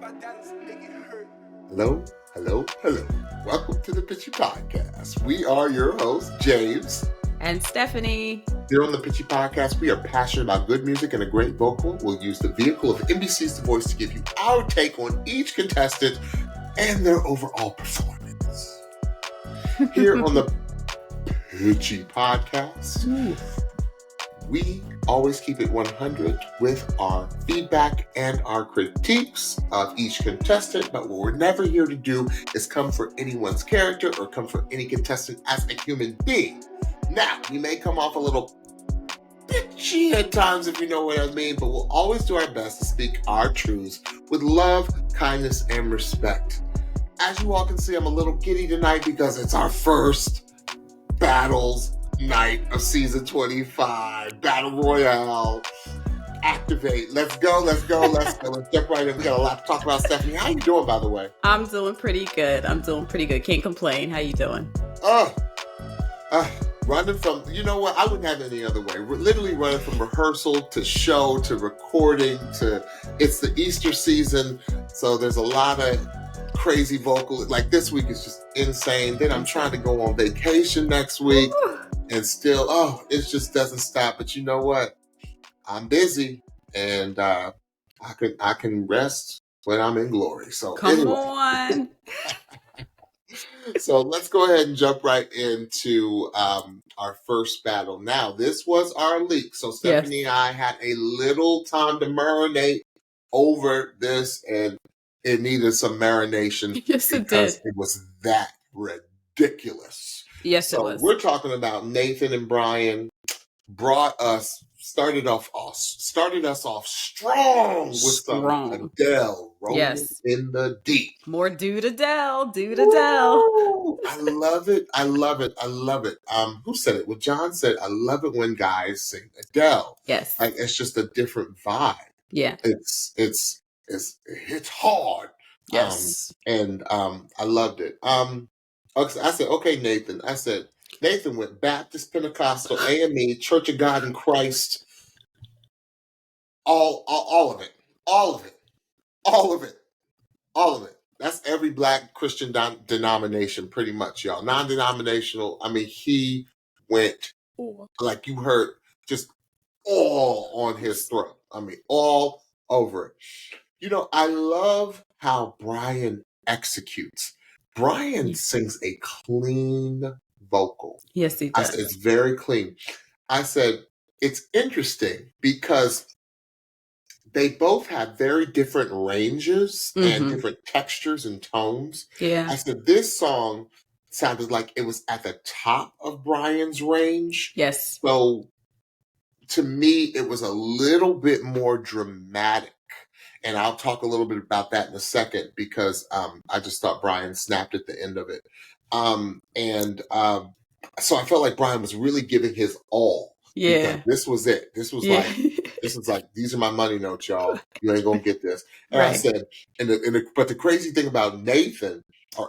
Hello, hello, hello. Welcome to the Pitchy Podcast. We are your hosts, James and Stephanie. Here on the Pitchy Podcast, we are passionate about good music and a great vocal. We'll use the vehicle of NBC's The Voice to give you our take on each contestant and their overall performance. Here on the Pitchy Podcast, we always keep it 100 with our feedback and our critiques of each contestant, but what we're never here to do is come for anyone's character or come for any contestant as a human being. Now, we may come off a little bitchy at times, if you know what I mean, but we'll always do our best to speak our truths with love, kindness, and respect. As you all can see, I'm a little giddy tonight because it's our first battles night of season 25. Battle Royale. Activate. Let's go. Let's jump right in. We got a lot to talk about. Stephanie, how you doing, by the way? I'm doing pretty good. Can't complain. How you doing? Running from, you know what? I wouldn't have it any other way. We're literally running from rehearsal to show to recording to, it's the Easter season. So there's a lot of crazy vocal. Like this week is just insane. Then I'm trying to go on vacation next week. And still, it just doesn't stop. But you know what? I'm busy, and I can rest when I'm in glory. So come on. So let's go ahead and jump right into our first battle. Now, this was our leak. So Stephanie and I had a little time to marinate over this, and it needed some marination. Yes, it did. It was that ridiculous. Yes, it was. We're talking about Nathan and Bryan started us off strong with some Adele rolling in the deep. More do to Dell. I love it. Who said it? Well, John said, I love it when guys sing Adele. Yes. Like it's just a different vibe. Yeah. It's hard. Yes. I loved it. I said, okay, Nathan. I said, Nathan went Baptist, Pentecostal, AME, Church of God in Christ, all of it. That's every Black Christian denomination, pretty much, y'all. Non-denominational. I mean, he went, like you heard, just all on his throat. I mean, all over it. You know, I love how Bryan executes. Bryan sings a clean vocal. Yes, he does. It's very clean. I said, it's interesting because they both have very different ranges and different textures and tones. Yeah. I said, this song sounded like it was at the top of Bryan's range. Yes. So to me, it was a little bit more dramatic. And I'll talk a little bit about that in a second because I just thought Bryan snapped at the end of it. So I felt like Bryan was really giving his all. Yeah. This was it. This was like, these are my money notes, y'all. You ain't gonna get this. And I said, but the crazy thing about Nathan, I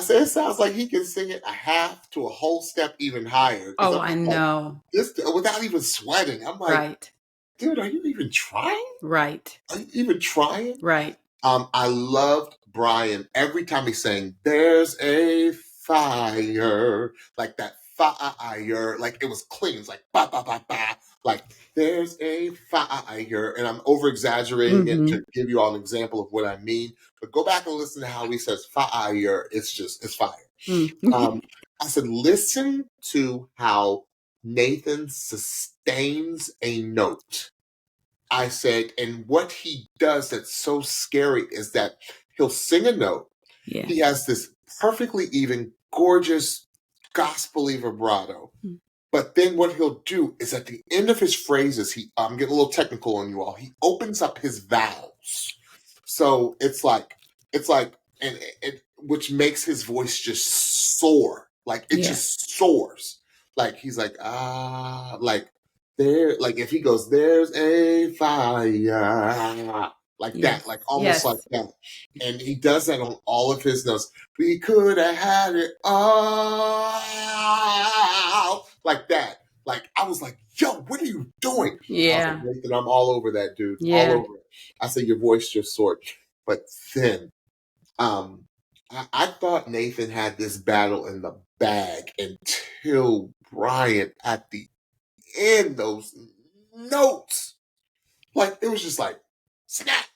said, it sounds like he can sing it a half to a whole step even higher. Oh, I know. This without even sweating. I'm like, dude, are you even trying? Right. Are you even trying? Right. I loved Bryan every time he sang, there's a fire, like that fire, like it was clean. It's like, ba, ba, ba, ba. Like, there's a fire. And I'm over-exaggerating it to give you all an example of what I mean. But go back and listen to how he says fire. It's fire. I said, listen to how Nathan sustains a note. I said, and what he does that's so scary is that he'll sing a note. Yeah. He has this perfectly even, gorgeous, gospel-y vibrato. But then what he'll do is at the end of his phrases, I'm getting a little technical on you all, he opens up his vowels. So it's like, and which makes his voice just soar. Like it just soars. Like he's like, like there, like if he goes, there's a fire, like that, like almost like that. And he does that on all of his notes. We could have had it all, like that. Like, I was like, yo, what are you doing? I was like, Yeah. Nathan, I'm all over that, dude. All Yeah. over it. I said, your voice just soared. But then, I thought Nathan had this battle in the bag until Bryan at the end, those notes. Like, it was just like, snap.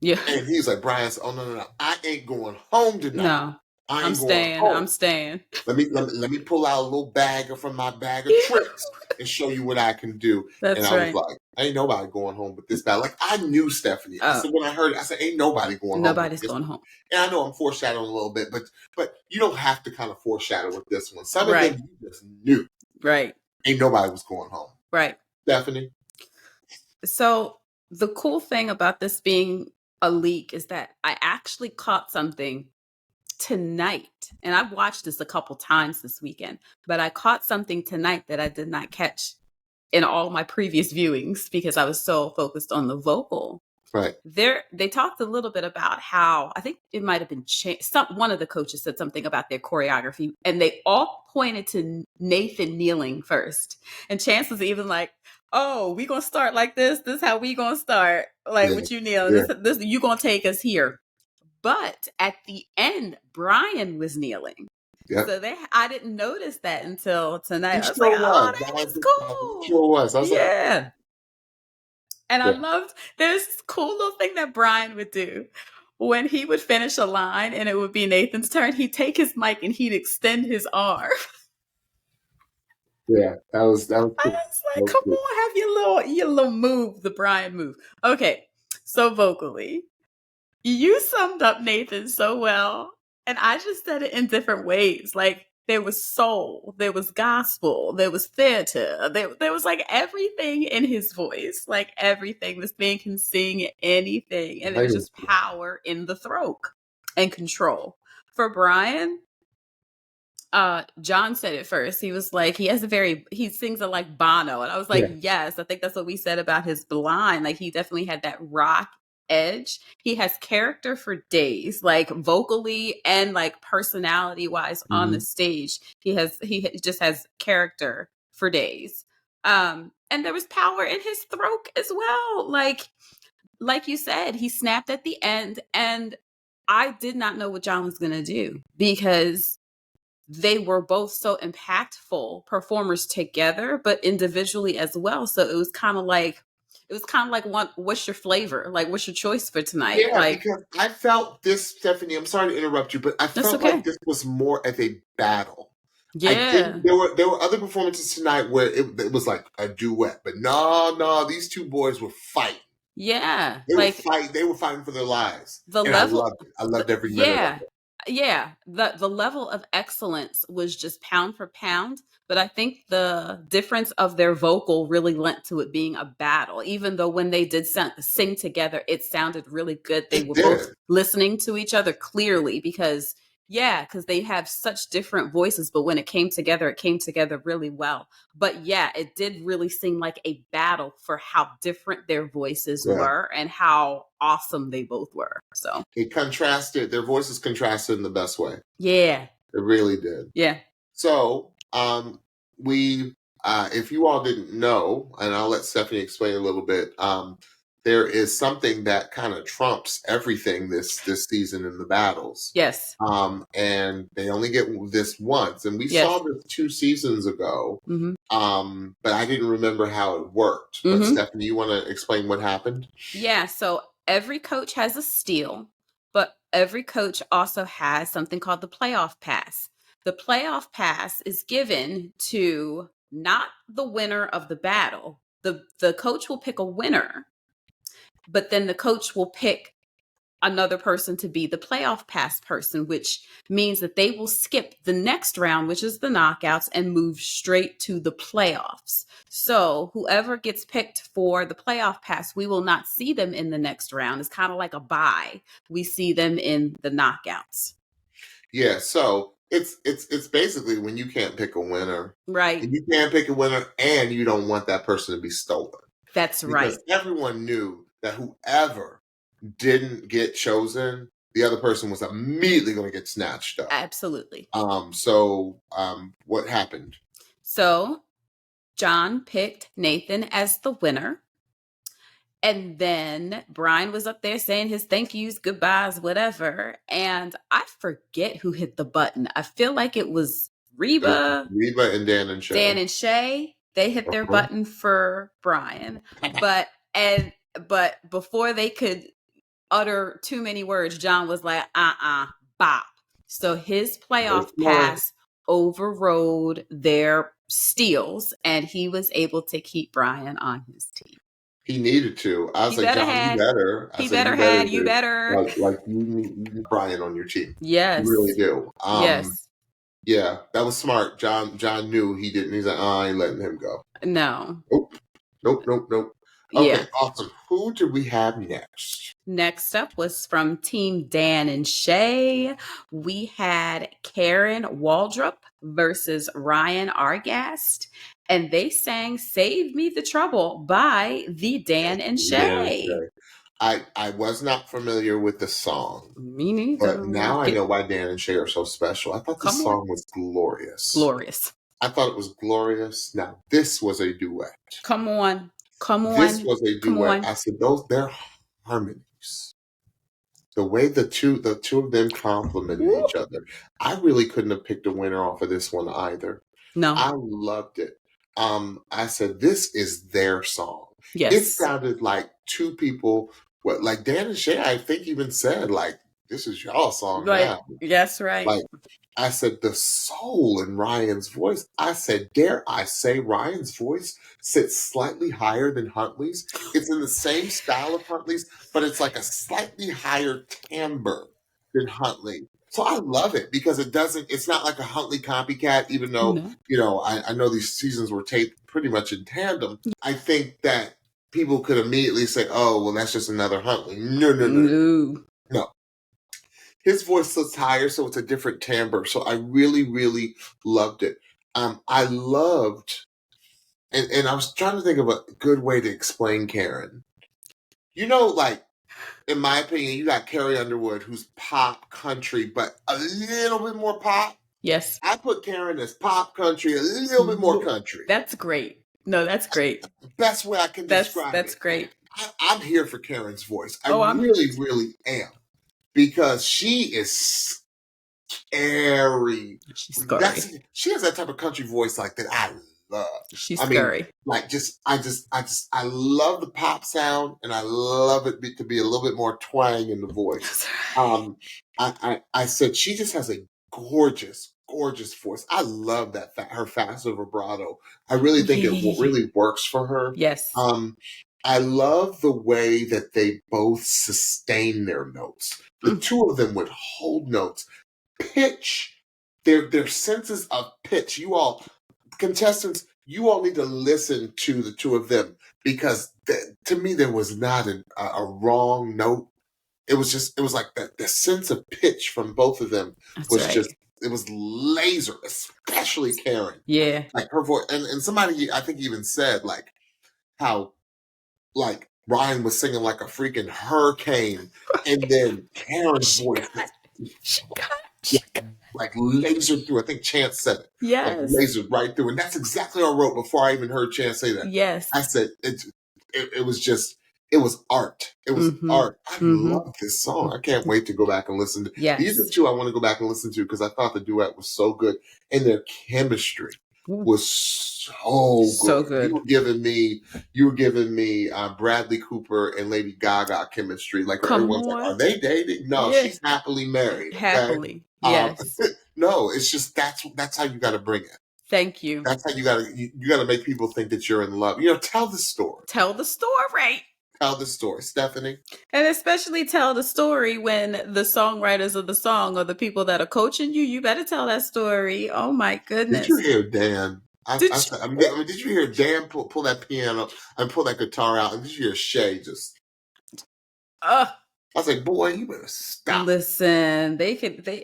Yeah. And he's like, Bryan said, oh, no. I ain't going home tonight. No. I I'm ain't going staying. home. I'm staying. Let me pull out a little bag from my bag of tricks and show you what I can do. That's and I right. was like, ain't nobody going home with this battle. Like, I knew Stephanie. I said, when I heard it, I said, ain't nobody going home. Nobody's going home. And I know I'm foreshadowing a little bit, but you don't have to kind of foreshadow with this one. Some of Right. them you just knew. Right. Ain't nobody was going home. Right. Stephanie? So the cool thing about this being a leak is that I actually caught something tonight, and I've watched this a couple times this weekend, but I caught something tonight that I did not catch in all my previous viewings because I was so focused on the vocal. Right. They talked a little bit about how, I think it might have been one of the coaches said something about their choreography, and they all pointed to Nathan kneeling first. And Chance was even like, oh, we gonna start like this. This is how we gonna start. Like, with you kneeling. Yeah. This you gonna take us here. But at the end, Bryan was kneeling. Yep. So I didn't notice that until tonight. You I was sure like, oh, was. that is cool. Sure was. I was yeah. like, and I loved, there's this cool little thing that Bryan would do. When he would finish a line and it would be Nathan's turn, he'd take his mic and he'd extend his arm. Yeah, that was cool. I was like, come on, have your little move, the Bryan move. Okay, so vocally, you summed up Nathan so well, and I just said it in different ways. Like, there was soul, there was gospel, there was theater, there was like everything in his voice, like everything. This man can sing anything, and there's just power in the throat and control. For Bryan, John said it first. He was like, he sings it like Bono. And I was like, yes, I think that's what we said about his blind. Like, he definitely had that rock edge. He has character for days, like vocally and like personality wise on the stage. He just has character for days. And there was power in his throat as well. Like you said, he snapped at the end, and I did not know what John was going to do because they were both so impactful performers together, but individually as well. So it was kind of like, what's your flavor? Like, what's your choice for tonight? Yeah, because I felt this, Stephanie, I'm sorry to interrupt you, but I felt like this was more of a battle. Yeah. There were other performances tonight where it was like a duet, but no, these two boys were fighting. Yeah. They were fighting for their lives. I loved it. I loved every minute of it. Yeah, the level of excellence was just pound for pound, but I think the difference of their vocal really lent to it being a battle. Even though when they did sing together, it sounded really good. They were both listening to each other clearly because they have such different voices, but when it came together really well. But yeah, it did really seem like a battle for how different their voices were and how awesome they both were. So their voices contrasted in the best way. Yeah. It really did. Yeah. So, if you all didn't know, and I'll let Stephanie explain a little bit, there is something that kind of trumps everything this season in the battles. Yes. And they only get this once, and we saw this 2 seasons ago. But I didn't remember how it worked. But Stephanie, you want to explain what happened? Yeah. So every coach has a steal, but every coach also has something called the playoff pass. The playoff pass is given to not the winner of the battle. The coach will pick a winner, but then the coach will pick another person to be the playoff pass person, which means that they will skip the next round, which is the knockouts, and move straight to the playoffs. So whoever gets picked for the playoff pass, we will not see them in the next round. It's kind of like a bye. We see them in the knockouts. Yeah, so it's basically when you can't pick a winner. Right. And you can't pick a winner and you don't want that person to be stolen. That's right. Because everyone knew that whoever didn't get chosen, the other person was immediately going to get snatched up. Absolutely. So what happened? So John picked Nathan as the winner. And then Bryan was up there saying his thank yous, goodbyes, whatever. And I forget who hit the button. I feel like it was Reba. Reba and Dan and Shay. Dan and Shay, they hit their button for Bryan. But before they could utter too many words, John was like, bop. So his playoff pass overrode their steals, and he was able to keep Bryan on his team. He needed to. I was like, John, you better. You better. Like you need Bryan on your team. Yes. You really do. Yes. Yeah, that was smart. John knew he didn't. He's like, I ain't letting him go. No. Nope. Okay, awesome. Who do we have next? Next up was from Team Dan and Shay. We had Karen Waldrup versus Ryan Argast. And they sang Save Me the Trouble by the Dan and Shay. I was not familiar with the song. Me neither. But now I know why Dan and Shay are so special. I thought the song was glorious. Glorious. I thought it was glorious. Now, this was a duet. Come on. This was a duet. I said, they're harmonies. The way the two of them complimented each other. I really couldn't have picked a winner off of this one either. No. I loved it. I said, this is their song. Yes. It sounded like two people, like Dan and Shay, I think even said, like, this is y'all song now. Yes, right. Like, I said, the soul in Ryan's voice. I said, dare I say, Ryan's voice sits slightly higher than Huntley's. It's in the same style of Huntley's, but it's like a slightly higher timbre than Huntley. So I love it because it's not like a Huntley copycat, even though, I know these seasons were taped pretty much in tandem. I think that people could immediately say, oh, well, that's just another Huntley. No. His voice sits higher, so it's a different timbre. So I really, really loved it. I loved, and I was trying to think of a good way to explain Karen. Like, in my opinion, you got Carrie Underwood, who's pop country, but a little bit more pop. Yes. I put Karen as pop country, a little bit more country. That's great. No, that's great. Best way I can describe it. That's great. I'm here for Karen's voice. I really, really am. Because she is scary. She's scary. She has that type of country voice like that I love. She's scary. I love the pop sound, and I love it to be a little bit more twang in the voice. I said she just has a gorgeous voice. I love that her fast vibrato. I really think it really works for her. Yes. I love the way that they both sustain their notes. The two of them would hold notes, pitch, their senses of pitch. You all, contestants, you all need to listen to the two of them because to me there was not a wrong note. It was like the sense of pitch from both of them it was laser, especially Karen. Yeah. Like her voice, and somebody I think even said like how like Ryan was singing like a freaking hurricane, and then Karen's voice like lasered through. I think Chance said it. Yes. Like lasered right through. And that's exactly what I wrote before I even heard Chance say that. Yes. I said it was art. It was art. I love this song. I can't wait to go back and listen to. Yes. These are two I want to go back and listen to because I thought the duet was so good. And their chemistry was so good. You were giving me Bradley Cooper and Lady Gaga chemistry. Like everyone's like, are they dating? No, she's happily married. Okay? Happily, yes. No, it's just that's how you got to bring it. Thank you. That's how you got to make people think that you're in love. Tell the story. Tell the story. Tell the story, Stephanie. And especially tell the story when the songwriters of the song are the people that are coaching you. You better tell that story. Oh my goodness! Did you hear Dan? Did you hear Dan pull that piano and pull that guitar out? And did you hear Shay just? I was like, boy, you better stop. Listen,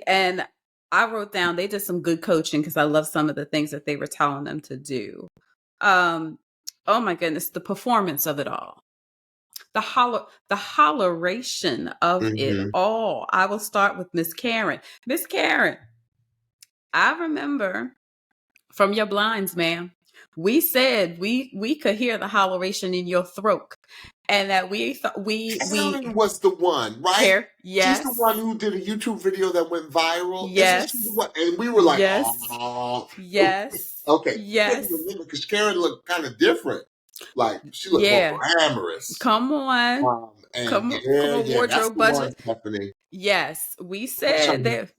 and I wrote down they did some good coaching because I love some of the things that they were telling them to do. Oh my goodness, the performance of it all. The holleration of it all. I will start with Miss Karen. Miss Karen, I remember from your blinds, ma'am, We said we could hear the holleration in your throat, and that we thought we Karen was the one, right? care. She's the one Yes, who did a YouTube video that went viral. Isn't she the yes, one? And we were like, yes, oh. yes, Okay. yes. Because Karen looked kind of different. Like, she looked more Yeah, glamorous. come on, And come yeah, on, that's wardrobe the one, budget. Stephanie. Yes, we That's said that.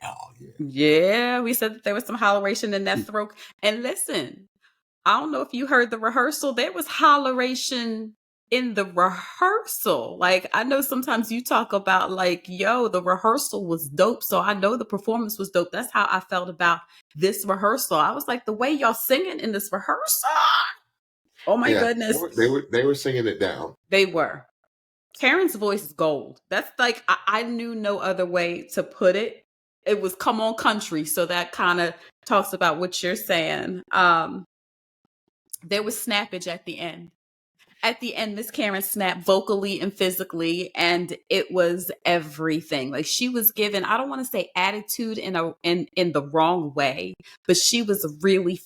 oh, yeah. Yeah, we said that there was some holleration in that throat. And listen, I don't know if you heard the rehearsal. There was holleration in the rehearsal. Like, I know sometimes you talk about like, yo, the rehearsal was dope. So I know the performance was dope. That's how I felt about this rehearsal. I was like, the way y'all singing in this rehearsal. Oh my goodness. They were singing it down. They were. Karen's voice is gold. That's like, I knew no other way to put it. It was come on country. So that kind of talks about what you're saying. There was snappage at the end. At the end, Miss Karen snapped vocally and physically, and it was everything. Like, she was given, I don't want to say attitude in the wrong way, but she was really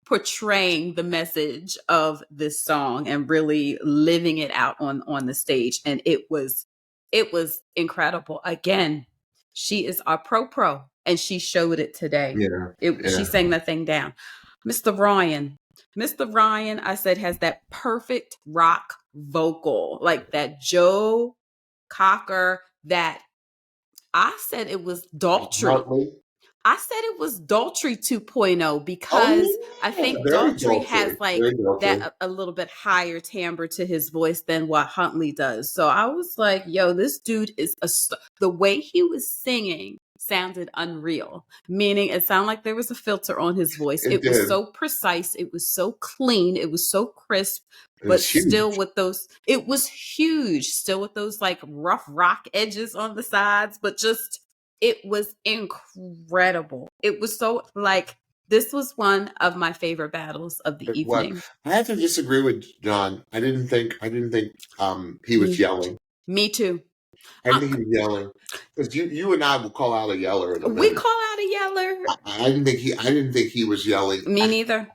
portraying the message of this song and really living it out on the stage. And it was incredible. Again, she is our pro, and she showed it today. She sang that thing down. Mr. Bryan, I said, has that perfect rock vocal, like that Joe Cocker, that I said it was Daltrey. I said it was Daltrey 2.0 because I think Daltrey has like that a little bit higher timbre to his voice than what Huntley does. So I was like, yo, this dude is the way he was singing sounded unreal, meaning it sounded like there was a filter on his voice. It was so precise. It was so clean. It was so crisp, but still with those, it was huge, still with those like rough rock edges on the sides, but just, it was incredible. It was so like, this was one of my favorite battles of the evening. I have to disagree with John. I didn't think he was yelling. Me too. I didn't think he was yelling. Because you and I will call out a yeller in a minute. We call out a yeller. I didn't think he was yelling. Me neither.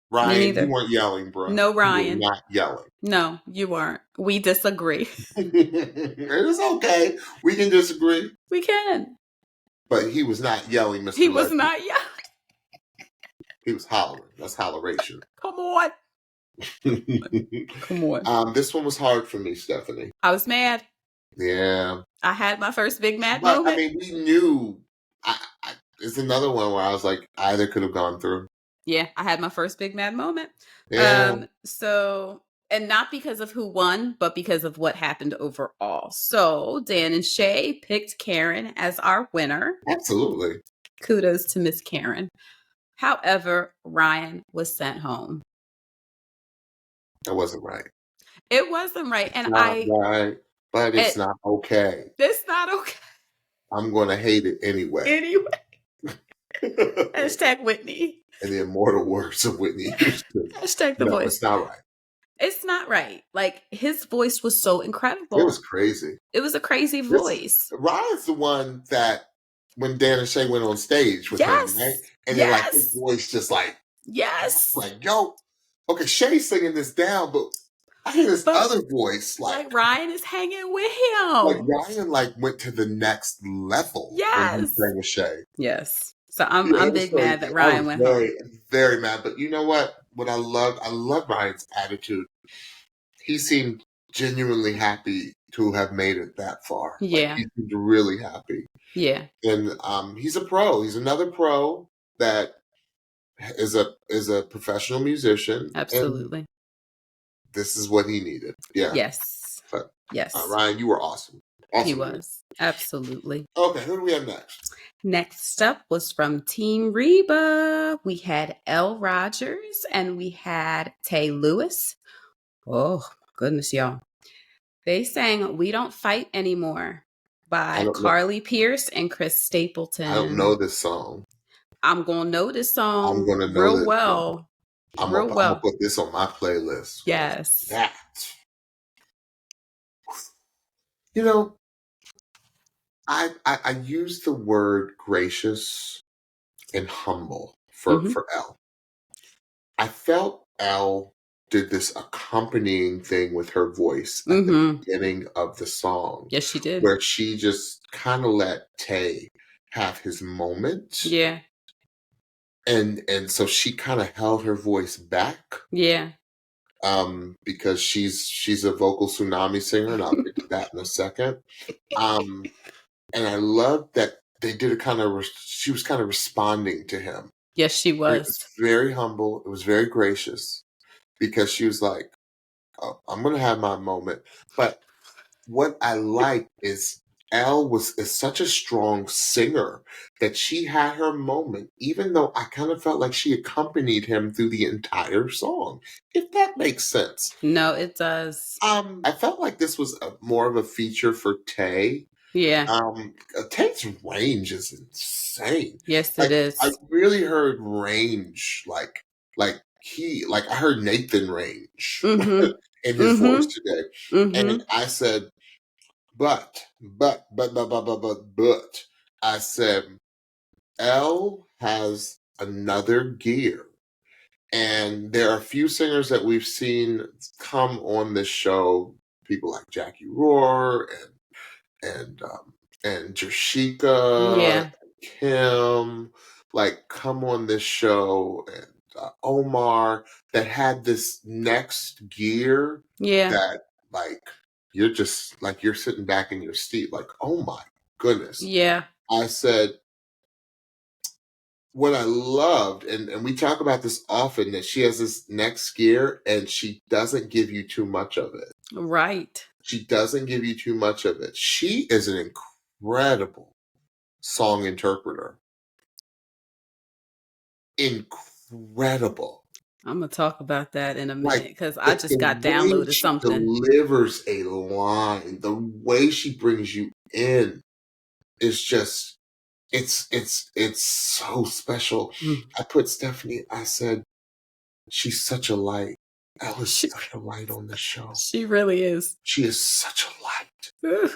Ryan, you weren't yelling, bro. No, Ryan. You were not yelling. No, you weren't. We disagree. It's okay. We can disagree. We can. But he was not yelling, Mr. He was not yelling. He was hollering. That's holleration. Come on. Come on. This one was hard for me, Stephanie. I was mad. Yeah. I had my first big mad moment. I mean, we knew. It's another one where I was like, either could have gone through. Yeah, I had my first big mad moment. Yeah. So, and not because of who won, but because of what happened overall. So, Dan and Shay picked Karen as our winner. Absolutely. Kudos to Miss Karen. However, Ryan was sent home. That wasn't right. It wasn't right. And right, but it's not okay. It's not okay. I'm going to hate it anyway. Hashtag Whitney. In the immortal words of Whitney Houston. Hashtag the voice. It's not right. It's not right. Like, his voice was so incredible. It was crazy. It was a crazy voice. Ryan's the one that, when Dan and Shay went on stage with him, right? And then like his voice just like, like, yo, okay, Shay's singing this down, but I hear this other voice like Ryan is hanging with him. Like Ryan went to the next level. When he sang with Shay. Yes. So I'm big mad that Ryan went home. Very mad. But you know what? What I love Ryan's attitude. He seemed genuinely happy to have made it that far. Yeah. Like, he seemed really happy. Yeah. And he's a pro. He's another pro that is a professional musician. Absolutely. This is what he needed. Yeah. Yes. But, yes. Ryan, you were awesome. He was. Absolutely. Okay, who do we have next? Next up was from Team Reba. We had Rodgers and we had Tae Lewis. Oh, my goodness, y'all. They sang We Don't Fight Anymore by Carly Pierce and Chris Stapleton. I don't know this song. I'm going to know this song I'm gonna know real well. Song. I'm gonna put this on my playlist. Yes. That. You know, I use the word gracious and humble for Elle. I felt Elle did this accompanying thing with her voice at the beginning of the song. Yes, she did. Where she just kind of let Tae have his moment. Yeah. And so she kind of held her voice back. Yeah. Because she's a vocal tsunami singer, and I'll get to that in a second. And I love that they did a kind of, she was kind of responding to him. Yes, she was. It was very humble. It was very gracious, because she was like, oh, I'm going to have my moment. But what I like is Elle is such a strong singer that she had her moment, even though I kind of felt like she accompanied him through the entire song, if that makes sense. No, it does. I felt like this was more of a feature for Tae. Yeah. Tae's range is insane. Yes, it is. I really heard range, like I heard Nathan range in his voice today. And I said, but, I said, Elle has another gear. And there are a few singers that we've seen come on this show, people like Jackie Rohr and Jashika, Kim, like come on this show, and Omar, that had this next gear that like you're just like you're sitting back in your seat like, oh my goodness. Yeah. I said, what I loved, and we talk about this often, that she has this next gear and she doesn't give you too much of it. Right. She doesn't give you too much of it. She is an incredible song interpreter. Incredible. I'm gonna talk about that in a minute, because I just got downloaded something. Delivers a line. The way she brings you in is just, it's so special. I put Stephanie, I said, she's such a light. Elle is such a light on this show. She really is. She is such a light.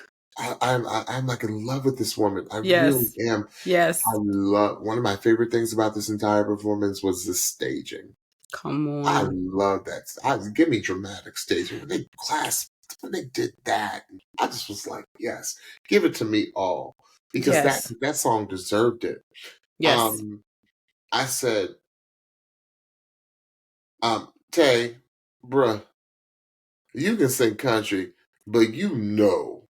I'm like in love with this woman. I really am. Yes. I love, one of my favorite things about this entire performance was the staging. Come on. I love that. Give me dramatic staging. When they clasped, when they did that, I just was like, yes, give it to me all. Because that song deserved it. Yes. I said, Tae, bruh, you can sing country, but you know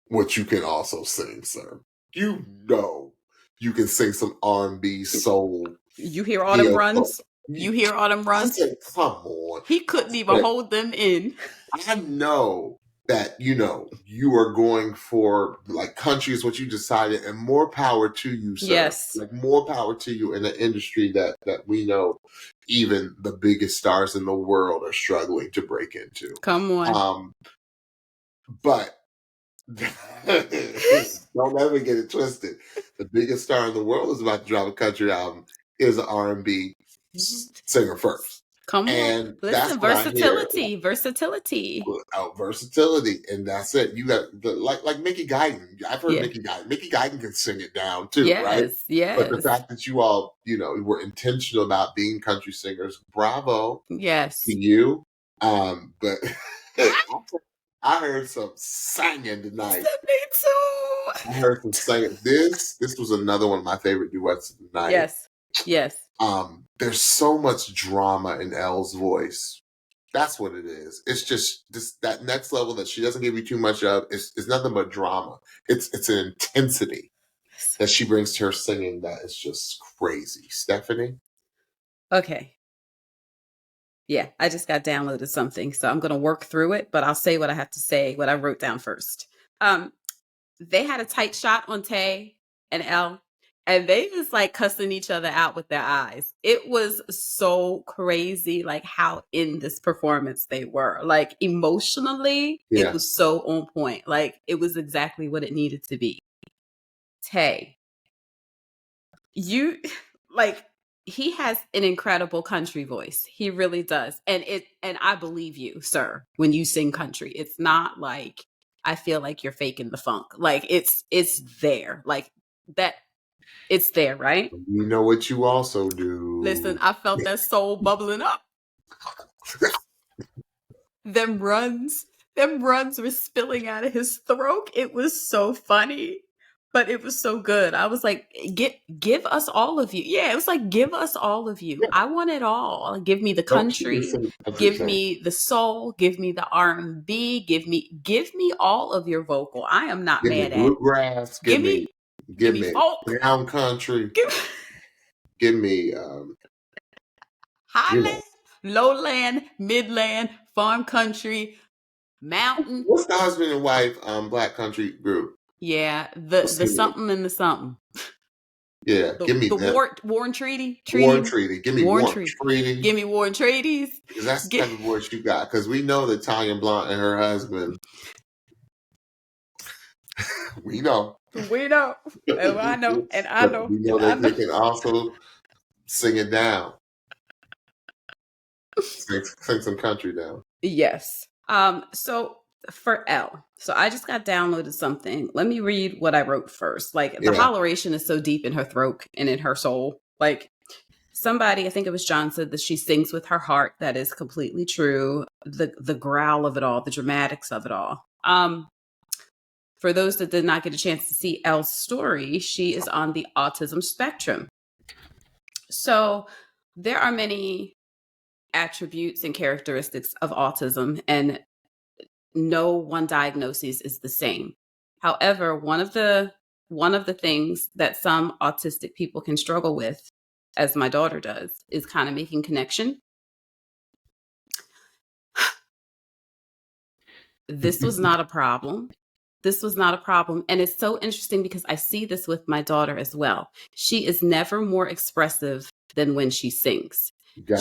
what you can also sing, sir. You know you can sing some R&B, soul. You hear all them runs? You hear all them runs? I said, come on. He couldn't even hold them in. I know that, you are going for, like, country is what you decided, and more power to you, sir. Yes. Like, more power to you in an industry that we know even the biggest stars in the world are struggling to break into. Come on. But don't ever get it twisted. The biggest star in the world is about to drop a country album, is an R&B singer first. Come on. Listen, versatility. Oh, versatility. And that's it. You got like Mickey Guyton. I've heard Mickey Guyton. Mickey Guyton can sing it down too, right? Yes. But the fact that you all, were intentional about being country singers, bravo. Yes. To you. But I heard some singing tonight. Me too. I heard some singing. This was another one of my favorite duets of the night. Yes. There's so much drama in Elle's voice. That's what it is. It's just that next level that she doesn't give you too much of. It's nothing but drama. It's an intensity that she brings to her singing that is just crazy. Stephanie? Okay. Yeah, I just got downloaded something, so I'm going to work through it, but I'll say what I have to say, what I wrote down first. They had a tight shot on Tae and Elle, and they was like cussing each other out with their eyes. It was so crazy, like how in this performance they were. Like emotionally, it was so on point. Like it was exactly what it needed to be. Tae, he has an incredible country voice. He really does. And I believe you, sir, when you sing country. It's not like I feel like you're faking the funk. Like it's there. Like that It's there, right? You know what you also do. Listen, I felt that soul bubbling up. Them runs were spilling out of his throat. It was so funny, but it was so good. I was like, give us all of you. Yeah, it was like, give us all of you. Yeah. I want it all. Give me the country, give me the soul, give me the R&B, give me all of your vocal. I am not give mad me bluegrass, give me folk, brown country, give me highland, lowland, midland, farm country, mountain. What's the husband and wife black country group? Yeah, the something and the something. Yeah, give me the War and Treaty. War and Treaty. Give me War and Treaty. Give me War and Treaties. Because that's the type of voice you got. Because we know that Tanya Blunt and her husband. We know. We know. And I know. And I know. We know that they can also sing it down. Sing some country down. Yes. So for L, so I just got downloaded something. Let me read what I wrote first. Like the holleration is so deep in her throat and in her soul. Like somebody, I think it was John, said that she sings with her heart. That is completely true. The growl of it all, the dramatics of it all. For those that did not get a chance to see Elle's story, she is on the autism spectrum. So there are many attributes and characteristics of autism, and no one diagnosis is the same. However, one of the things that some autistic people can struggle with, as my daughter does, is kind of making connection. This was not a problem. And it's so interesting because I see this with my daughter as well. She is never more expressive than when she sings.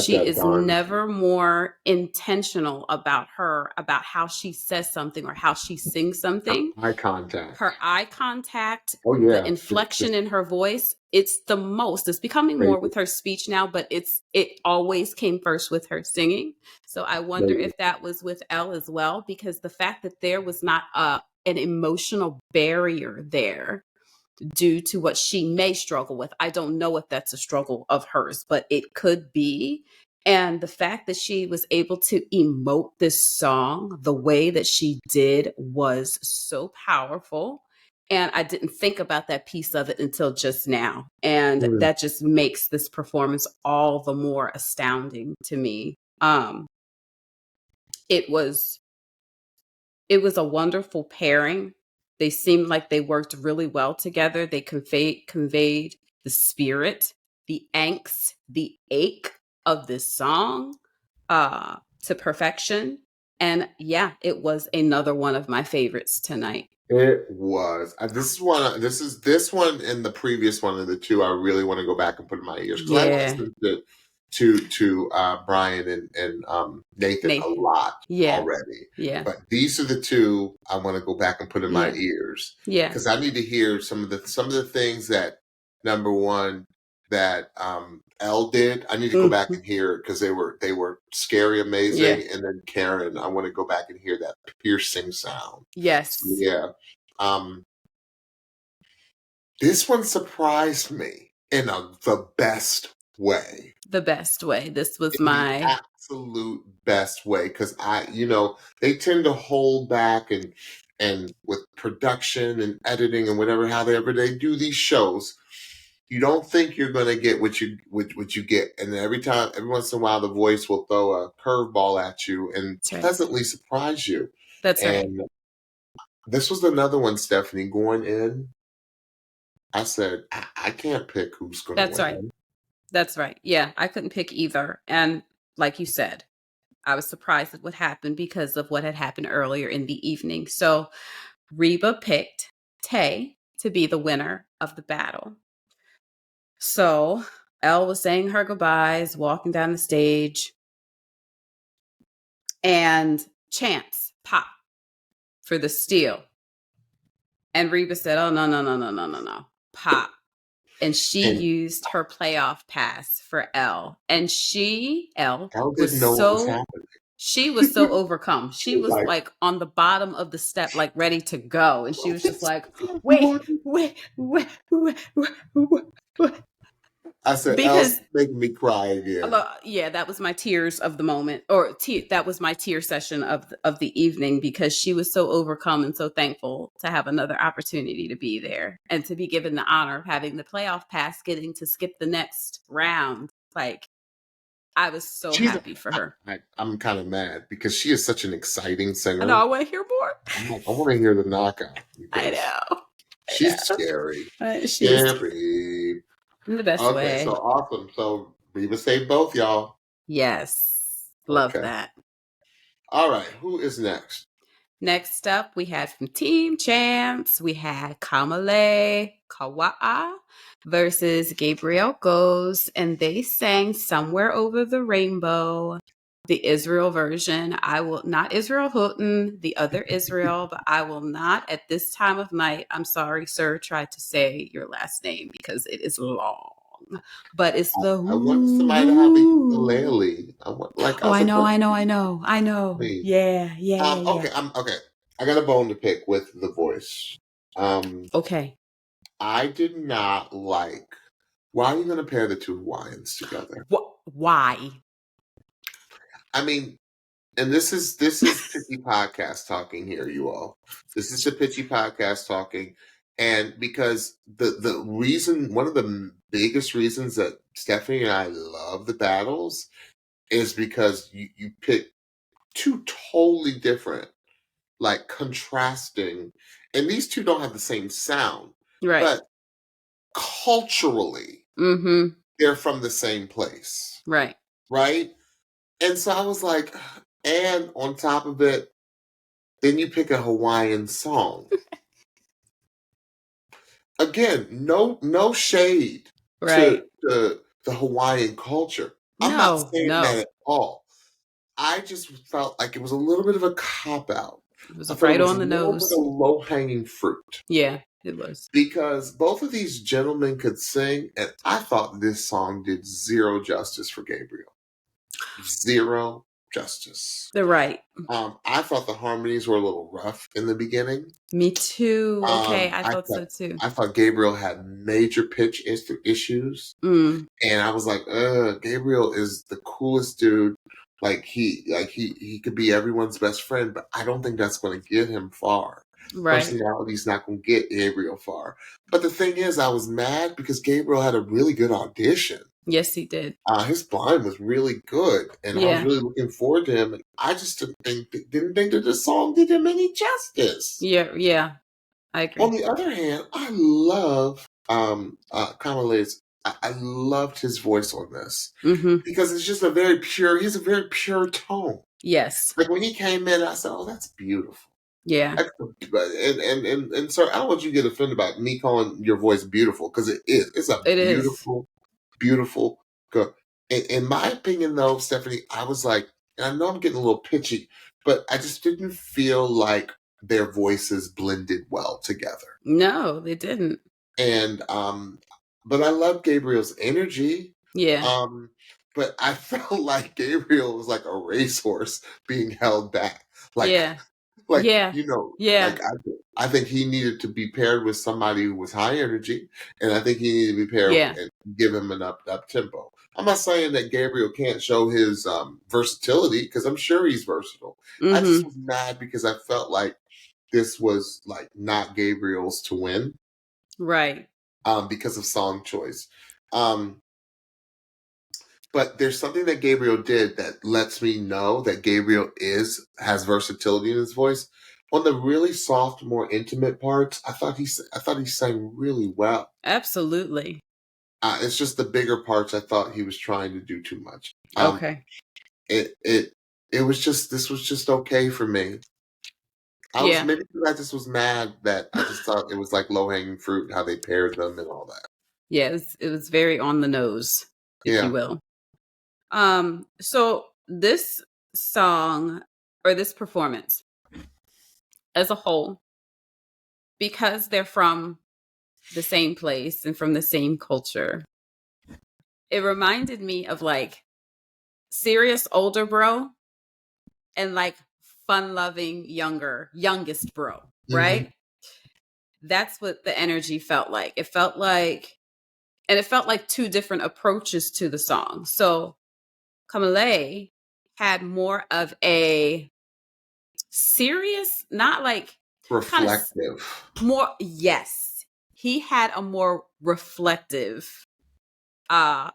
She is never more intentional about how she says something or how she sings something. Eye contact. Her eye contact, the inflection in her voice. It's the most. It's becoming more with her speech now, but it always came first with her singing. So I wonder if that was with Elle as well, because the fact that there was not an emotional barrier there due to what she may struggle with. I don't know if that's a struggle of hers, but it could be. And the fact that she was able to emote this song the way that she did was so powerful. And I didn't think about that piece of it until just now. And that just makes this performance all the more astounding to me. It was a wonderful pairing. They seemed like they worked really well together. They conveyed the spirit, the angst, the ache of this song to perfection. And yeah, it was another one of my favorites tonight. It was. This one and the previous one of the two I really want to go back and put in my ears. Because I listened to Bryan and Nathan a lot already. Yeah. But these are the two I want to go back and put in my ears. Yeah. Because I need to hear some of the things that, number one, that Elle did. I need to go back and hear it because they were scary, amazing. Yeah. And then Karen, I want to go back and hear that piercing sound. Yes. So, yeah. This one surprised me in the best way. The best way. This was my absolute best way, because they tend to hold back and with production and editing and however they do these shows, you don't think you're going to get what you get, and then every once in a while the voice will throw a curveball at you and pleasantly surprise you. That's right. And this was another one, Stephanie, going in. I said I can't pick who's going to win. That's right. That's right. Yeah, I couldn't pick either. And like you said, I was surprised at what happened because of what had happened earlier in the evening. So Reba picked Tae to be the winner of the battle. So Elle was saying her goodbyes, walking down the stage, and chants pop for the steal. And Reba said, "Oh, no, pop." And she used her playoff pass for Elle. And Elle didn't know what was happening. She was so overcome. She was Like, like on the bottom of the step, like ready to go. And she was just like, what? wait. I said, Because, Elle's making me cry again. yeah, that was my tears of the moment, or that was my tear session of the evening, because she was so overcome and so thankful to have another opportunity to be there and to be given the honor of having the playoff pass, getting to skip the next round. Like, I was so She's, happy for her. I'm kind of mad because she is such an exciting singer. I know, I want to hear more. I'm like, I want to hear the knockout. I know. She's scary. She is Scary. in the best way. So awesome. So Reba saved both y'all. Yes. Love Okay. that. All right. Who is next? Next up, we had from Team Champs, we had Kamalei, Kawa'a versus Gabriel Goes, and they sang Somewhere Over the Rainbow, the Israel version. I will not Israel Houghton, the other Israel, but I will not at this time of night, I'm sorry, sir, try to say your last name because it is long. But it's the I want somebody to have a ukulele. I know. Yeah. Okay, okay. I got a bone to pick with the voice. Okay. I did not like. Why are you going to pair the two Hawaiians together? Why? I mean, and this is Pitchy Podcast talking here, you all. This is the Pitchy Podcast talking, and because the reason, one of the biggest reasons that Stephanie and I love the battles is because you pick two totally different, like contrasting, and these two don't have the same sound, Right. but culturally, they're from the same place, right? And so I was like, and on top of it, then you pick a Hawaiian song. Again, no shade to the Hawaiian culture. I'm not saying that at all. I just felt like it was a little bit of a cop-out. It was right on the nose. A low-hanging fruit. Yeah, it was. Because both of these gentlemen could sing, and I thought this song did zero justice for Gabriel. Zero justice. They're right. I thought the harmonies were a little rough in the beginning. Me too. Okay, I thought so too. I thought Gabriel had major pitch issues, and I was like, Gabriel is the coolest dude. He could be everyone's best friend, but I don't think that's going to get him far. Right. Personality's not going to get Gabriel far. But the thing is, I was mad because Gabriel had a really good audition. Yes, he did. His blind was really good, and I was really looking forward to him. And I just didn't think that the song did him any justice. Yeah, I agree. On the other hand, I love Kamalei's. I loved his voice on this because it's just he's a very pure tone. Yes. Like when he came in, I said, "Oh, that's beautiful." Yeah. And sir, I don't want you to get offended about me calling your voice beautiful because it is. It's a beautiful girl. In my opinion, though, Stephanie, I was like, and I know I'm getting a little pitchy, but I just didn't feel like their voices blended well together. No, they didn't. And but I love Gabriel's energy. Yeah. But I felt like Gabriel was like a racehorse being held back. I think he needed to be paired with somebody who was high energy, and I think he needed to be paired and give him an up tempo. I'm not saying that Gabriel can't show his versatility because I'm sure he's versatile. I just was mad because I felt like this was like not Gabriel's to win, right? Because of song choice. But there's something that Gabriel did that lets me know that Gabriel has versatility in his voice. On the really soft, more intimate parts, I thought he sang really well. Absolutely. It's just the bigger parts I thought he was trying to do too much. Okay. This was just okay for me. Maybe I just was mad that I just thought it was like low hanging fruit how they paired them and all that. Yeah, it was very on the nose, if you will. So this song or this performance as a whole, because they're from the same place and from the same culture, it reminded me of like serious older bro and like fun-loving youngest bro, Mm-hmm. right? That's what the energy felt like. It felt like two different approaches to the song. So Kamalei had more of a serious, not like Reflective. more, yes. He had a more reflective Because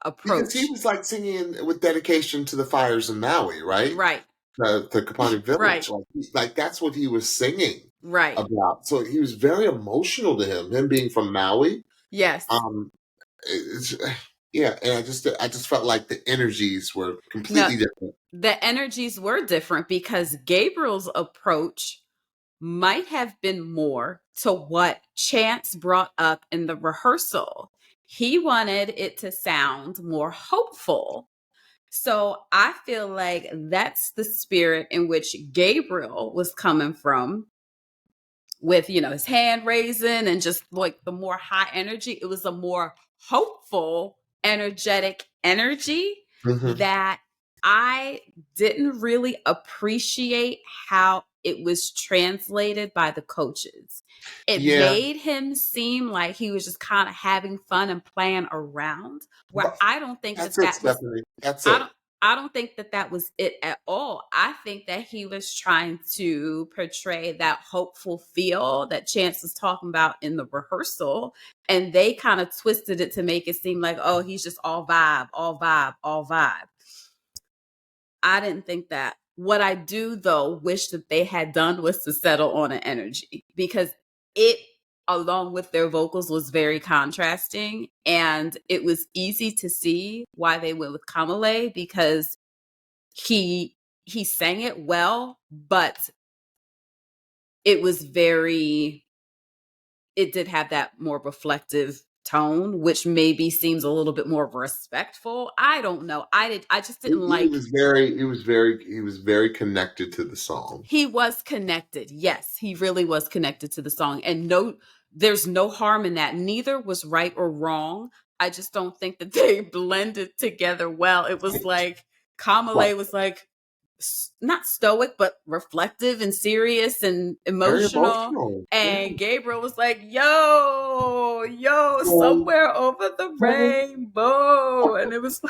he approach. was like singing with dedication to the fires in Maui, right? Right. The Kapani Right. village. Like that's what he was singing Right. about. So he was very emotional to him being from Maui. Yes. It's, yeah, and I just felt like the energies were completely different. The energies were different because Gabriel's approach might have been more to what Chance brought up in the rehearsal. He wanted it to sound more hopeful. So I feel like that's the spirit in which Gabriel was coming from with, his hand raising and just like the more high energy. It was a more hopeful, energetic energy that I didn't really appreciate how it was translated by the coaches. It made him seem like he was just kind of having fun and playing around, where I don't think that's that was Stephanie. That's it. I don't think that was it at all. I think that he was trying to portray that hopeful feel that Chance was talking about in the rehearsal. And they kind of twisted it to make it seem like, oh, he's just all vibe, all vibe, all vibe. I didn't think that. What I do, though, wish that they had done was to settle on an energy, because it, along with their vocals, was very contrasting. And it was easy to see why they went with Kamalei, because he sang it well, but it did have that more reflective tone, which maybe seems a little bit more respectful. I don't know. I just didn't like. He was very connected to the song. He was connected. Yes, he really was connected to the song. And there's no harm in that. Neither was right or wrong. I just don't think that they blended together well. It was like Kamalei was like not stoic, but reflective and serious and emotional. And Gabriel was like, yo, somewhere over the rainbow. And it was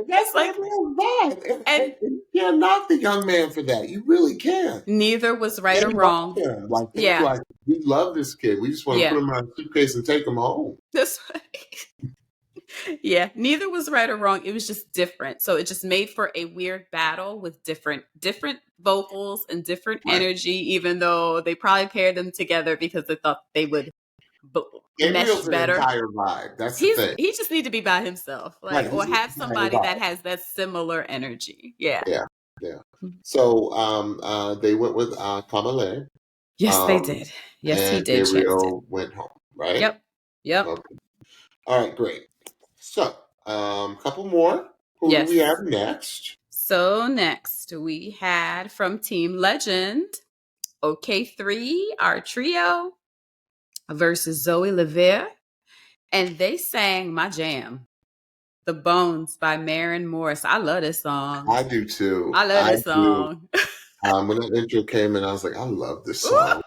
that's like real vibe. And you can't knock the young man for that. You really can't. Neither was right or wrong. Like we love this kid. We just want to put him in a suitcase and take him home. That's right. Yeah, neither was right or wrong. It was just different. So it just made for a weird battle with different vocals and different energy, even though they probably paired them together because they thought they would mesh better. An entire vibe. That's the thing. He just needs to be by himself, or have somebody that has that similar energy. Yeah. So they went with Kamalei. Yes, they did. Yes, he did. Gabriel went home, right? Yep. Okay. All right, great. So, couple more. Who do we have next? So next we had from Team Legend, OK3, our trio, versus Zoe Levert. And they sang my jam, The Bones by Maren Morris. I love this song. I do too. I love this song. When that intro came in, I was like, I love this song.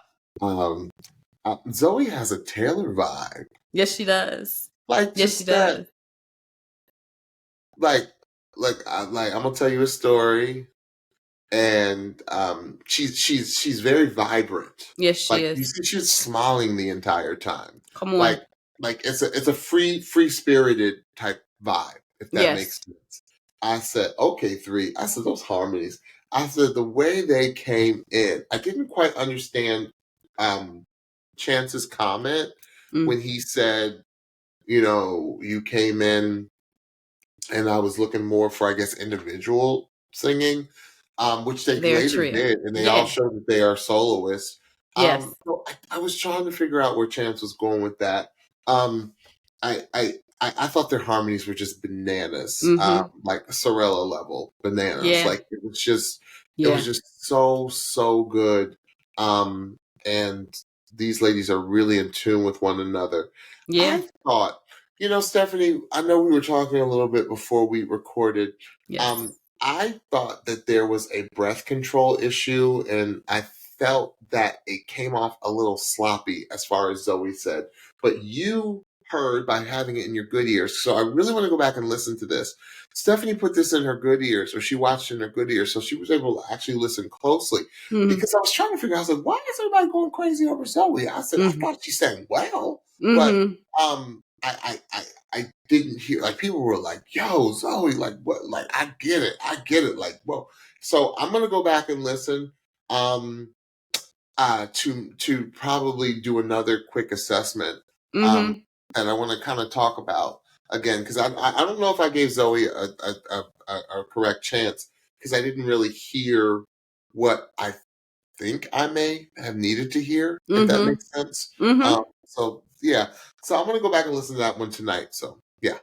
Zoe has a Taylor vibe. Yes, she does. Yes, she does. I'm gonna tell you a story, and she's very vibrant. Yes, she is. You see, she's smiling the entire time. Come on, it's a free spirited type vibe, if that makes sense. I said, OK3. I said those harmonies. I said the way they came in. I didn't quite understand Chance's comment when he said, you came in. And I was looking more for, I guess, individual singing, which they later did, and they all showed that they are soloists. So I was trying to figure out where Chance was going with that. I thought their harmonies were just bananas, like Sorella level bananas. Like it was just so good. And these ladies are really in tune with one another. I thought. Stephanie, I know we were talking a little bit before we recorded. I thought that there was a breath control issue, and I felt that it came off a little sloppy, as far as Zoe said. But you heard by having it in your good ears, so I really want to go back and listen to this. Stephanie put this in her good ears, or she watched it in her good ears, so she was able to actually listen closely. Mhm. Because I was trying to figure out, I was like, why is everybody going crazy over Zoe? I said, I Mhm. thought she sang well, but Mhm. I didn't hear, like, people were like, yo, Zoe, like, what, like, I get it, like, whoa. So I'm gonna go back and listen to probably do another quick assessment. Mhm. And I want to kind of talk about again, because I don't know if I gave Zoe a correct chance, because I didn't really hear what I think I may have needed to hear, if that Mhm. makes sense. Mhm. So yeah, so I'm gonna go back and listen to that one tonight. So yeah,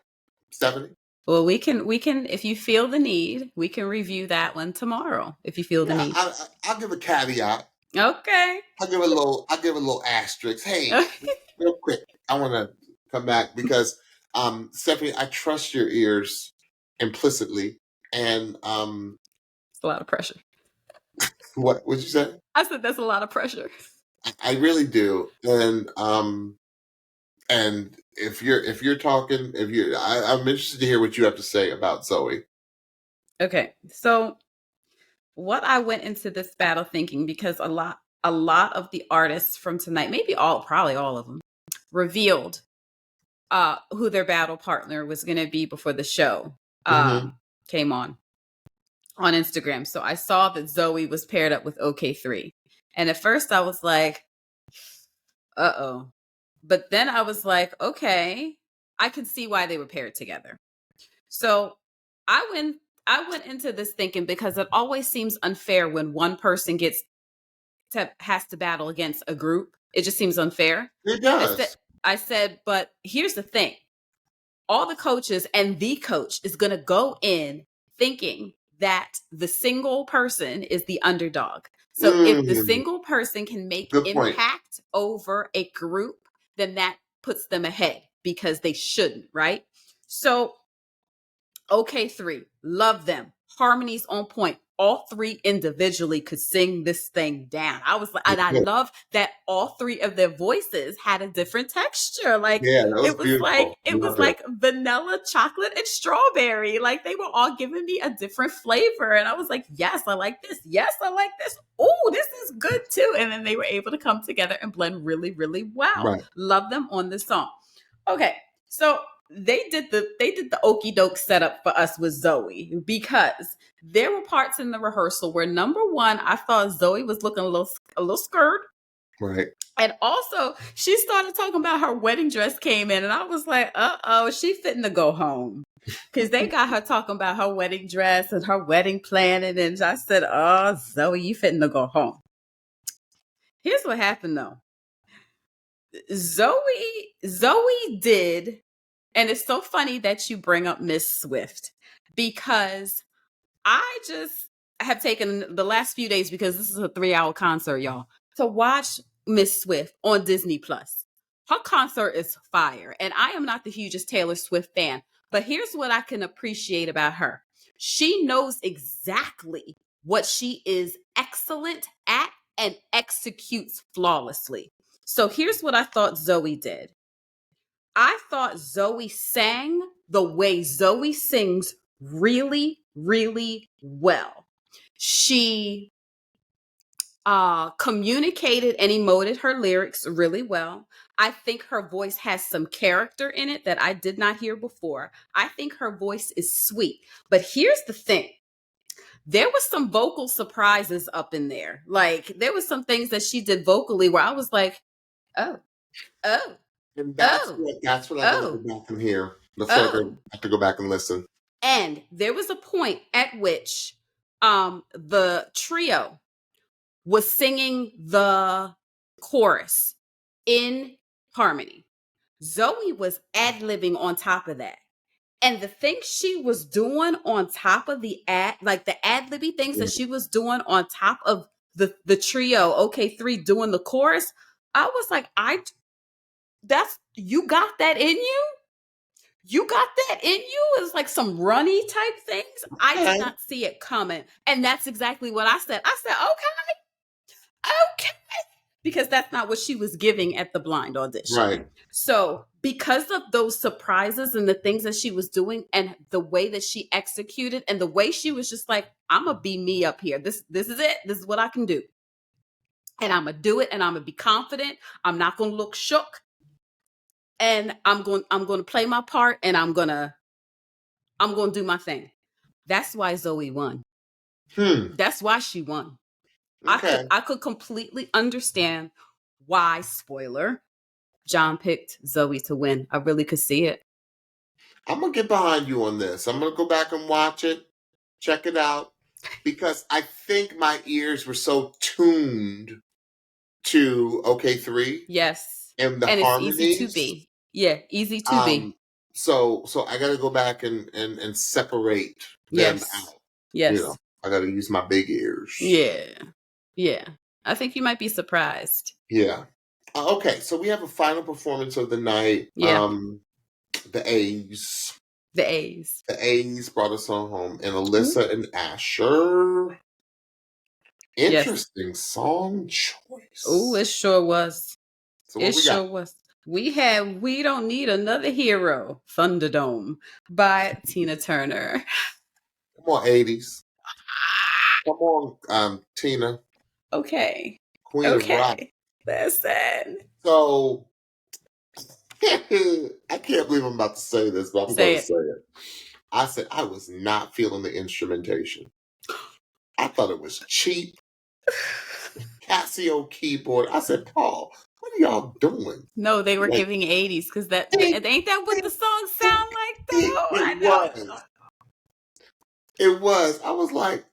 Stephanie. Well, we can if you feel the need, we can review that one tomorrow if you feel the Yeah, need. I'll give a caveat. Okay. I'll give a little asterisk. Hey, real quick, I want to come back because Stephanie, I trust your ears implicitly, and It's a lot of pressure. what would you say? I said that's a lot of pressure. I really do, and if you're talking, I'm interested to hear what you have to say about Zoe. Okay. So what I went into this battle thinking, because a lot of the artists from tonight, probably all of them, revealed who their battle partner was going to be before the show Mm-hmm. came on Instagram. So I saw that Zoe was paired up with OK3. And at first I was like, uh-oh. But then I was like, okay, I can see why they were paired together. So I went I went into this thinking, because it always seems unfair when one person has to battle against a group. It just seems unfair. It I said does. I said, but here's the thing. All the coaches and the coach is going to go in thinking that the single person is the underdog. So if the Mm, single person can make good point. impact over a group, then that puts them ahead, because they shouldn't, right? So OK3, love them. Harmonies on point. All three individually could sing this thing down. I was like, and I love that all three of their voices had a different texture. Like Yeah, that was it was like beautiful. it was Loved it. like vanilla, chocolate, and strawberry. Like they were all giving me a different flavor. And I was like, yes, I like this. Yes, I like this. Oh, this is good too. And then they were able to come together and blend really, really well. Right. Love them on this song. Okay, so they did the okey doke setup for us with Zoe, because there were parts in the rehearsal where, number one, I thought Zoe was looking a little scared. Right. And also she started talking about her wedding dress came in, and I was like, uh-oh, she fitting to go home. Because they got her talking about her wedding dress and her wedding planning. And I said, oh, Zoe, you fitting to go home. Here's what happened though. Zoe did. And it's so funny that you bring up Miss Swift, because I just have taken the last few days, because this is a 3-hour concert, y'all, to watch Miss Swift on Disney Plus. Her concert is fire. And I am not the hugest Taylor Swift fan, but here's what I can appreciate about her. She knows exactly what she is excellent at and executes flawlessly. So here's what I thought Zoe did. I thought Zoe sang the way Zoe sings really, really well. She communicated and emoted her lyrics really well. I think her voice has some character in it that I did not hear before. I think her voice is sweet. But here's the thing. There was some vocal surprises up in there. Like there was some things that she did vocally where I was like, oh, oh, And oh, that's what I gotta go oh, back and hear. That's what I oh. have to go back and listen. And there was a point at which the trio was singing the chorus in harmony. Zoe was ad-libbing on top of that. And the things she was doing on top of the ad-libby things that she was doing on top of the trio, OK3 doing the chorus, I was like, you got that in you? You got that in you? It's like some runny type things. I did not see it coming. And that's exactly what I said. I said, okay. Because that's not what she was giving at the blind audition. Right. So because of those surprises and the things that she was doing and the way that she executed and the way she was just like, I'm going to be me up here. This is it. This is what I can do. And I'm going to do it. And I'm going to be confident. I'm not going to look shook. And I'm going to play my part, and I'm going to do my thing. That's why Zoe won. That's why she won. Okay. I could completely understand why, spoiler, John picked Zoe to win. I really could see it. I'm going to get behind you on this. I'm going to go back and watch it, check it out, because I think my ears were so tuned to OK3. Yes. And the and harmonies. It's easy to be. Yeah, easy to be. So I got to go back and separate them out. Yes. You know, I got to use my big ears. Yeah. I think you might be surprised. Yeah. Okay, so we have a final performance of the night. Yeah. The A's. The A's brought us on home. And Alyssa and Asher. Interesting song choice. Oh, it sure was. So what we got? We had We Don't Need Another Hero, Thunderdome by Tina Turner. Come on, 80s. Come on, Tina. Okay. Queen of rock. Listen. So, I can't believe I'm about to say this, but I'm going to say it. I said I was not feeling the instrumentation. I thought it was cheap. Casio keyboard. I said, Paul, what are y'all doing? No, they were giving 80s because ain't that what the songs sound like though? It was. I was like,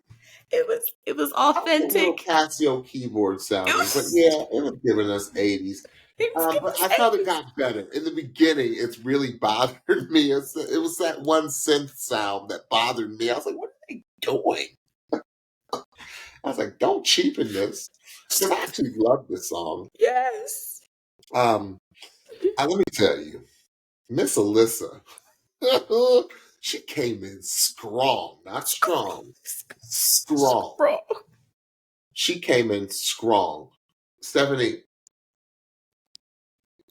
it was authentic. Casio keyboard sounding, but yeah, it was giving us 80s. But I thought it got better. In the beginning, it's really bothered me. It was that one synth sound that bothered me. I was like, what are they doing? I was like, don't cheapen this. Because I actually love this song. Yes. Let me tell you, Miss Alyssa, she came in strong, not strong, strong. She came in strong. Stephanie,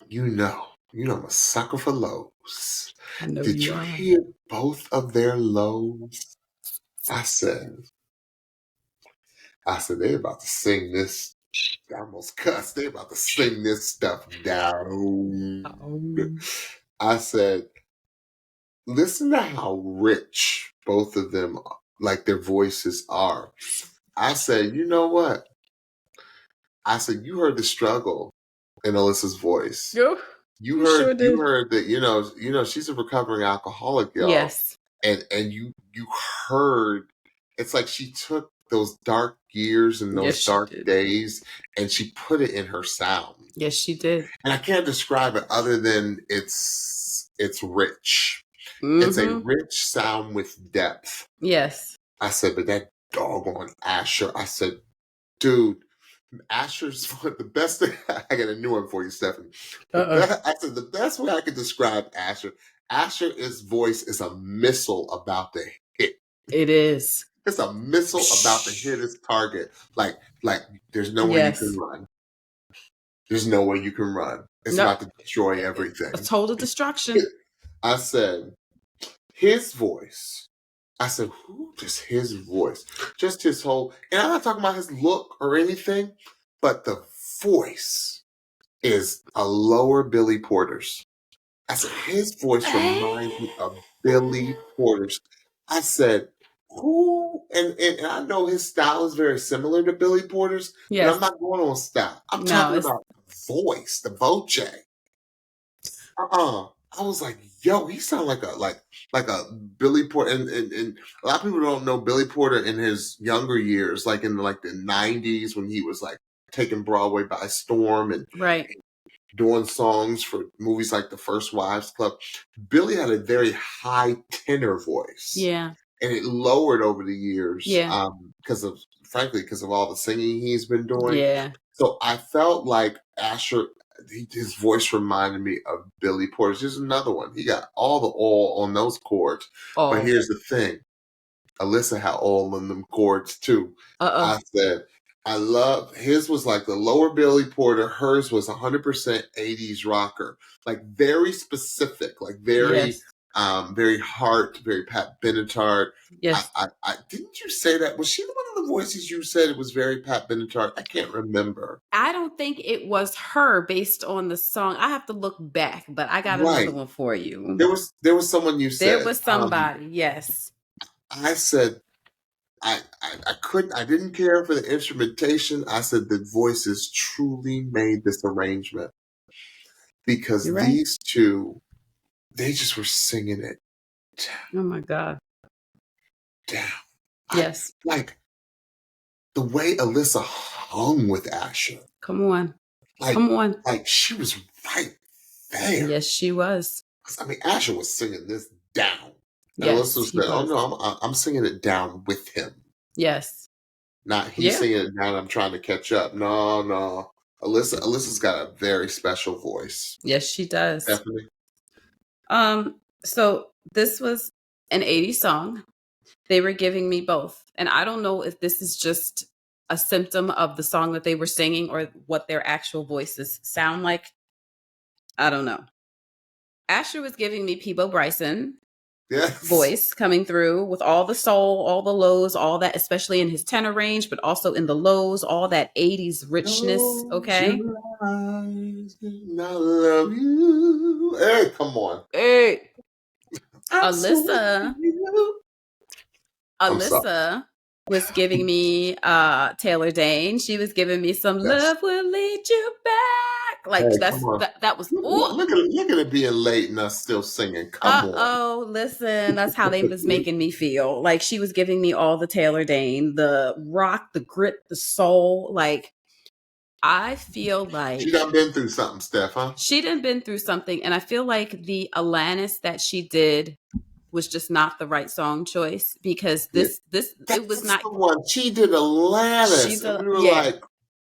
you know I'm a sucker for lows. I know Did you hear both of their lows? I said, they're about to sing this. I almost cussed. They're about to sing this stuff down. I said, listen to how rich both of them, like their voices are. I said, you know what? I said, you heard the struggle in Alyssa's voice. You heard that, you know, she's a recovering alcoholic, y'all. Yes. And you heard, it's like she took those dark years and those dark days and she put it in her sound. Yes, she did. And I can't describe it other than it's rich. Mm-hmm. It's a rich sound with depth. Yes. I said, but that doggone Asher, I said, dude, Asher's the best thing. I got a new one for you, Stephanie. I said, the best way I could describe Asher's voice is a missile about to hit. It is. It's a missile about to hit its target. Like there's no way you can run. There's no way you can run. It's about to destroy everything. A total destruction. I said, his voice. I said, who? Just his voice. Just his whole, and I'm not talking about his look or anything, but the voice is a lower Billy Porter's. I said, his voice reminds me of Billy Porter's. I said, who? And I know his style is very similar to Billy Porter's, but I'm not going on style. I'm talking about the voice, the voce. I was like, yo, he sounded like a Billy Porter, and a lot of people don't know Billy Porter in his younger years, like in like the 90s when he was like taking Broadway by storm and doing songs for movies like The First Wives Club. Billy had a very high tenor voice. Yeah. And it lowered over the years. Yeah. Because of all the singing he's been doing. Yeah. So I felt like Asher, his voice reminded me of Billy Porter's. Here's another one. He got all the oil on those chords. But here's the thing. Alyssa had oil in them chords too. I said, I love, his was like the lower Billy Porter. Hers was 100% 80s rocker. Like very specific, like very, very heart, very Pat Benatar. Yes. I didn't you say that? Was she the one of the voices you said it was very Pat Benatar? I can't remember. I don't think it was her based on the song. I have to look back, but I got another one for you. There was someone you said. There was somebody, yes. I said, I didn't care for the instrumentation. I said the voices truly made this arrangement because these two, they just were singing it down. Oh my God. Down. Yes. Like the way Alyssa hung with Asher. Come on. Like she was right there. Yes, she was. I mean, Asher was singing this down. And yes, Alyssa said, "Oh no, I'm singing it down with him." Yes. Not he's singing it down. I'm trying to catch up. No. Alyssa's got a very special voice. Yes, she does. Definitely. So this was an 80s song. They were giving me both, and I don't know if this is just a symptom of the song that they were singing or what their actual voices sound like. I don't know. Asher was giving me Peebo Bryson. Voice coming through with all the soul, all the lows, all that, especially in his tenor range, but also in the lows, all that 80s richness. Okay. I love you. Hey, come on. Hey. Alyssa was giving me Taylor Dane. She was giving me some love will lead you back. Like that was look at it being late and us still singing. Come on. Listen, that's how they was making me feel. Like she was giving me all the Taylor Dane, the rock, the grit, the soul. Like I feel like she done been through something, Steph, huh? She done been through something, and I feel like the Alanis that she did was just not the right song choice because this it was not the one. She did Alanis.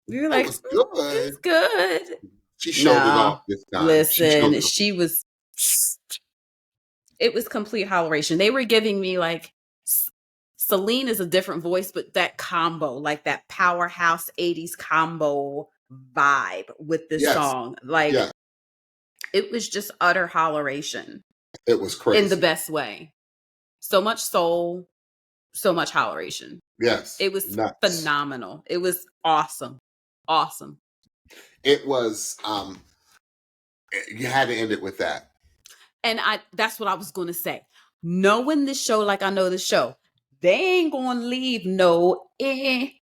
We were like, was good. It's good. She showed it off this time. Listen, it was complete holleration. They were giving me like Celine is a different voice, but that combo, like that powerhouse 80s combo vibe with this song. Like it was just utter holleration. It was crazy. In the best way. So much soul, so much holleration. Yes. It was phenomenal. It was awesome. Awesome. It was, you had to end it with that. And that's what I was going to say. Knowing this show like I know this show, they ain't going to leave no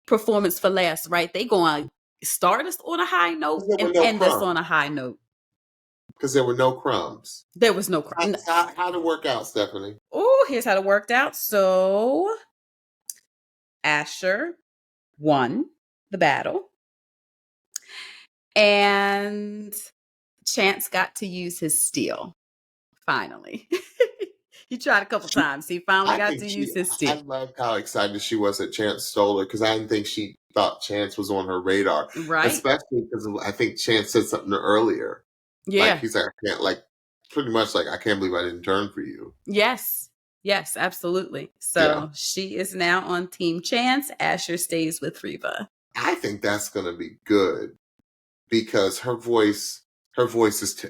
performance for last, right? They going to start us on a high note and end us on a high note. Because there were no crumbs. There was no crumbs. How'd it work out, Stephanie? Oh, here's how it worked out. So, Asher won the battle. And Chance got to use his steel. Finally. He tried a couple times. He finally got to use his steel. I loved how excited she was that Chance stole her because I didn't think she thought Chance was on her radar. Right. Especially because I think Chance said something earlier. Yeah. Like he's like, I can't, pretty much I can't believe I didn't turn for you. Yes. Yes, absolutely. So she is now on Team Chance. Asher stays with Reva. I think that's going to be good because her voice is,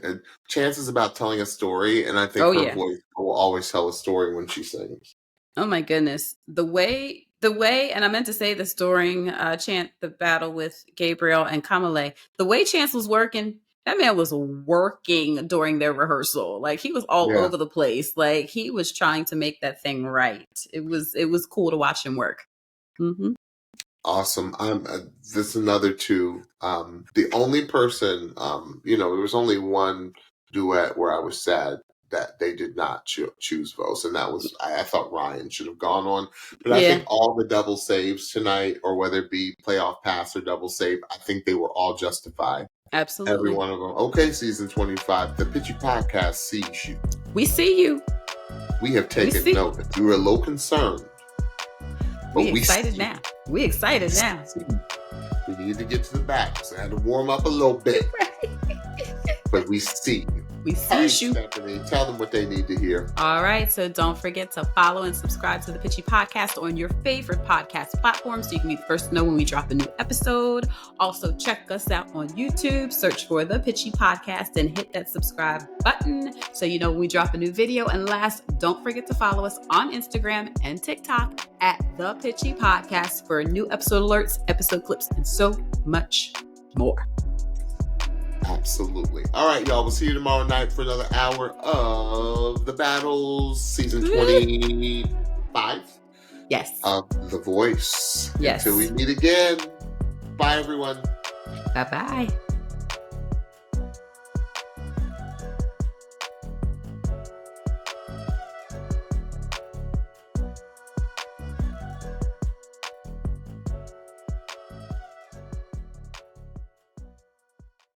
Chance is about telling a story. And I think her voice will always tell a story when she sings. Oh my goodness. The way, and I meant to say this during the battle with Gabriel and Kamalei, the way Chance was working, that man was working during their rehearsal. Like he was all over the place. Like he was trying to make that thing right. It was cool to watch him work. Mm-hmm. Awesome. This another two. The only person, there was only one duet where I was sad that they did not choose votes, and that was I thought Ryan should have gone on. But I think all the double saves tonight, or whether it be playoff pass or double save, I think they were all justified. Absolutely. Every one of them. Okay, season 25, the Pitchy Podcast sees you. We see you. We have taken note. If you were a little concerned. We excited now. We excited now. We need to get to the back, so I had to warm up a little bit. Right. but we see you. We see All right, you. Stephanie, tell them what they need to hear. All right, so don't forget to follow and subscribe to the Pitchy Podcast on your favorite podcast platform so you can be the first to know when we drop a new episode. Also, check us out on YouTube, search for the Pitchy Podcast and hit that subscribe button so you know when we drop a new video. And last, don't forget to follow us on Instagram and TikTok at the Pitchy Podcast for new episode alerts, episode clips, and so much more. Absolutely. All right, y'all. We'll see you tomorrow night for another hour of The Battles, season 25. Yes. Of The Voice. Yes. Until we meet again. Bye, everyone. Bye-bye.